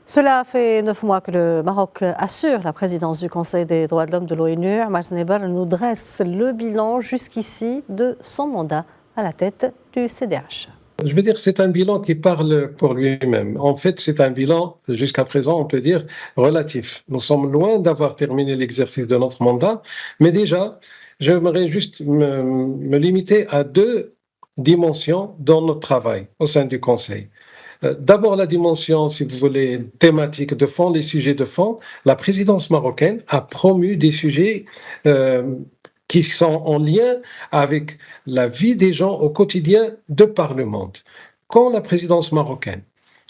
Cela fait 9 mois que le Maroc assure la présidence du Conseil des droits de l'homme de l'ONU. Amar Znebar nous dresse le bilan jusqu'ici de son mandat à la tête du CDH. Je veux dire, c'est un bilan qui parle pour lui-même. En fait, c'est un bilan, jusqu'à présent, on peut dire, relatif. Nous sommes loin d'avoir terminé l'exercice de notre mandat, mais déjà, j'aimerais juste me limiter à deux dimensions dans notre travail au sein du Conseil. D'abord, la dimension, si vous voulez, thématique de fond, les sujets de fond. La présidence marocaine a promu des sujets qui sont en lien avec la vie des gens au quotidien de par le monde. Quand la présidence marocaine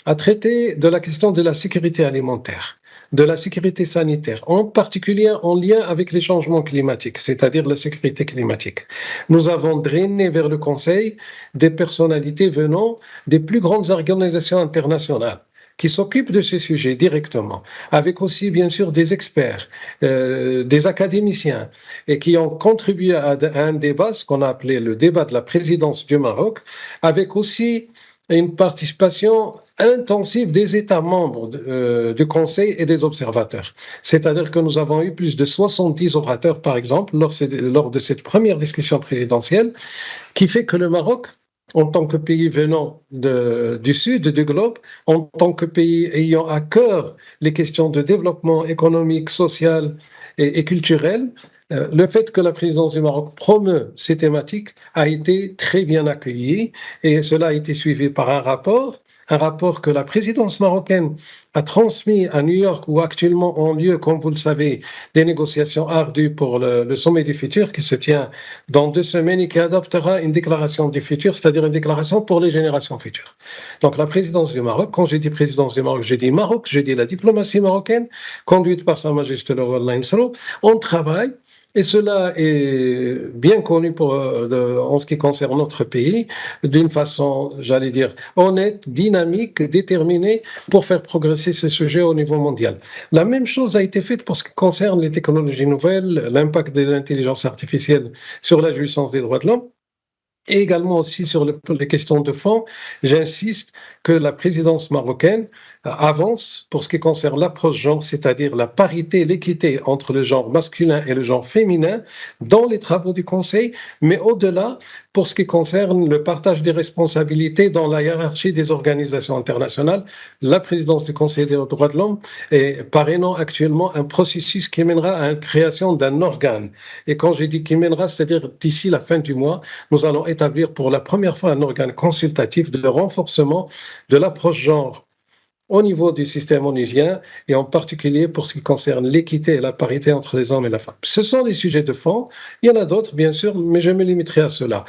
a traité de la question de la sécurité alimentaire, de la sécurité sanitaire, en particulier en lien avec les changements climatiques, c'est-à-dire la sécurité climatique. Nous avons drainé vers le Conseil des personnalités venant des plus grandes organisations internationales qui s'occupent de ces sujets directement, avec aussi bien sûr des experts, des académiciens, et qui ont contribué à un débat, ce qu'on a appelé le débat de la présidence du Maroc, avec aussi une participation intensive des États membres du Conseil et des observateurs. C'est-à-dire que nous avons eu plus de 70 orateurs, par exemple, lors de cette première discussion présidentielle, qui fait que le Maroc, en tant que pays venant du sud du globe, en tant que pays ayant à cœur les questions de développement économique, social et culturel, le fait que la présidence du Maroc promeut ces thématiques a été très bien accueilli et cela a été suivi par un rapport que la présidence marocaine a transmis à New York, où actuellement ont lieu, comme vous le savez, des négociations ardues pour le sommet du futur qui se tient dans 2 semaines et qui adoptera une déclaration du futur, c'est-à-dire une déclaration pour les générations futures. Donc la présidence du Maroc, quand j'ai dit présidence du Maroc, j'ai dit Maroc, j'ai dit la diplomatie marocaine, conduite par Sa Majesté le roi Lansro, on travaille. Et cela est bien connu en ce qui concerne notre pays, d'une façon, j'allais dire, honnête, dynamique, déterminée, pour faire progresser ce sujet au niveau mondial. La même chose a été faite pour ce qui concerne les technologies nouvelles, l'impact de l'intelligence artificielle sur la jouissance des droits de l'homme. Et également aussi sur les questions de fond, j'insiste que la présidence marocaine avance pour ce qui concerne l'approche genre, c'est-à-dire la parité, l'équité entre le genre masculin et le genre féminin dans les travaux du Conseil, mais au-delà pour ce qui concerne le partage des responsabilités dans la hiérarchie des organisations internationales. La présidence du Conseil des droits de l'homme est parrainant actuellement un processus qui mènera à la création d'un organe. Et quand j'ai dit qui mènera, c'est-à-dire d'ici la fin du mois, nous allons établir pour la première fois un organe consultatif de renforcement de l'approche genre au niveau du système onusien et en particulier pour ce qui concerne l'équité et la parité entre les hommes et la femme. Ce sont des sujets de fond, il y en a d'autres bien sûr, mais je me limiterai à cela.